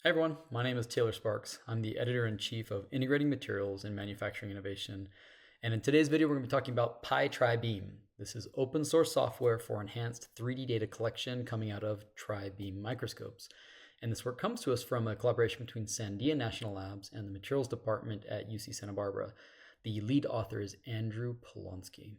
Hi everyone, my name is Taylor Sparks. I'm the editor-in-chief of Integrating Materials and Manufacturing Innovation. And in today's video, we're going to be talking about pyTriBeam. This is open source software for enhanced 3D data collection coming out of TriBeam microscopes. And this work comes to us from a collaboration between Sandia National Labs and the Materials Department at UC Santa Barbara. The lead author is Andrew Polonsky.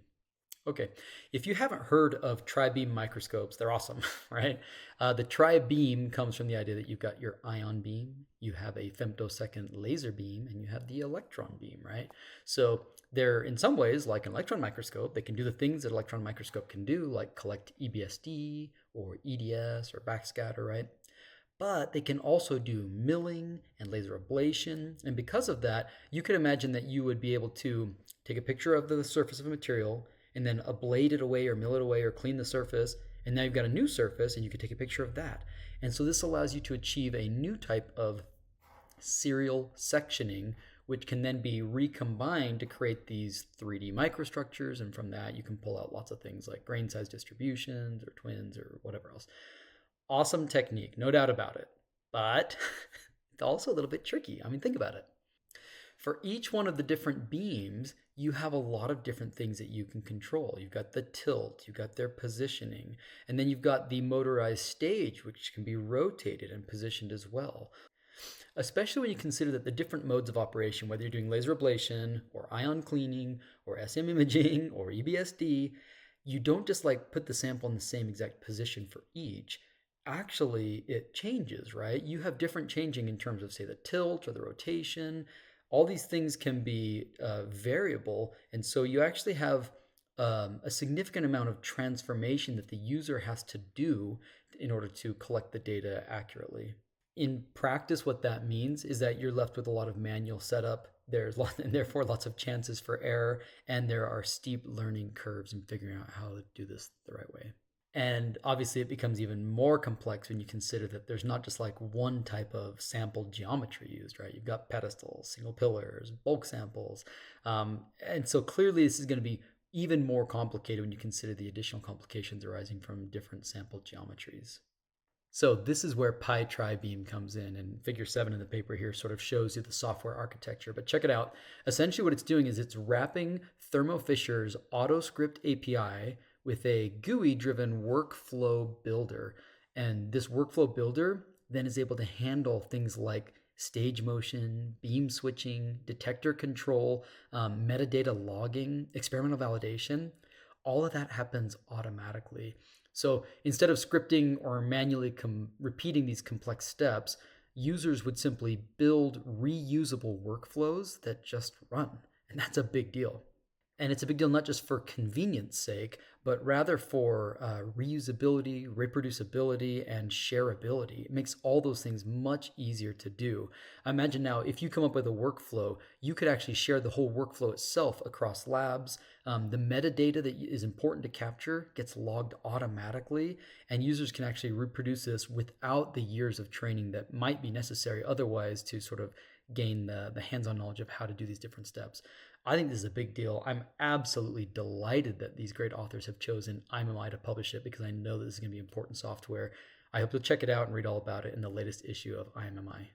Okay, if you haven't heard of TriBeam microscopes, they're awesome, right? The TriBeam comes from the idea that you've got your ion beam, you have a femtosecond laser beam, and you have the electron beam, right? So they're in some ways like an electron microscope. They can do the things that an electron microscope can do, like collect EBSD or EDS or backscatter, right? But they can also do milling and laser ablation. And because of that, you could imagine that you would be able to take a picture of the surface of a material and then ablate it away or mill it away or clean the surface. And now you've got a new surface and you can take a picture of that. And so this allows you to achieve a new type of serial sectioning, which can then be recombined to create these 3D microstructures. And from that, you can pull out lots of things like grain size distributions or twins or whatever else. Awesome technique, no doubt about it. But it's also a little bit tricky. I mean, think about it. For each one of the different beams, you have a lot of different things that you can control. You've got the tilt, you've got their positioning, and then you've got the motorized stage, which can be rotated and positioned as well. Especially when you consider that the different modes of operation, whether you're doing laser ablation or ion cleaning or SM imaging or EBSD, you don't just like put the sample in the same exact position for each. Actually, it changes, right? You have different changing in terms of, say, the tilt or the rotation. All these things can be variable, and so you actually have a significant amount of transformation that the user has to do in order to collect the data accurately. In practice, what that means is that you're left with a lot of manual setup. There's and therefore lots of chances for error, and there are steep learning curves in figuring out how to do this the right way. And obviously it becomes even more complex when you consider that there's not just like one type of sample geometry used, right? You've got pedestals, single pillars, bulk samples. And so clearly this is going to be even more complicated when you consider the additional complications arising from different sample geometries. So this is where pyTriBeam comes in, and figure 7 in the paper here sort of shows you the software architecture. But check it out. Essentially what it's doing is it's wrapping Thermo Fisher's AutoScript API with a GUI-driven workflow builder. And this workflow builder then is able to handle things like stage motion, beam switching, detector control, metadata logging, experimental validation. All of that happens automatically. So instead of scripting or manually repeating these complex steps, users would simply build reusable workflows that just run. And that's a big deal. And it's a big deal not just for convenience sake, but rather for reusability, reproducibility, and shareability. It makes all those things much easier to do. Imagine now, if you come up with a workflow, you could actually share the whole workflow itself across labs. The metadata that is important to capture gets logged automatically, and users can actually reproduce this without the years of training that might be necessary otherwise to sort of gain the hands-on knowledge of how to do these different steps. I think this is a big deal. I'm absolutely delighted that these great authors have chosen IMMI to publish it because I know that this is going to be important software. I hope you'll check it out and read all about it in the latest issue of IMMI.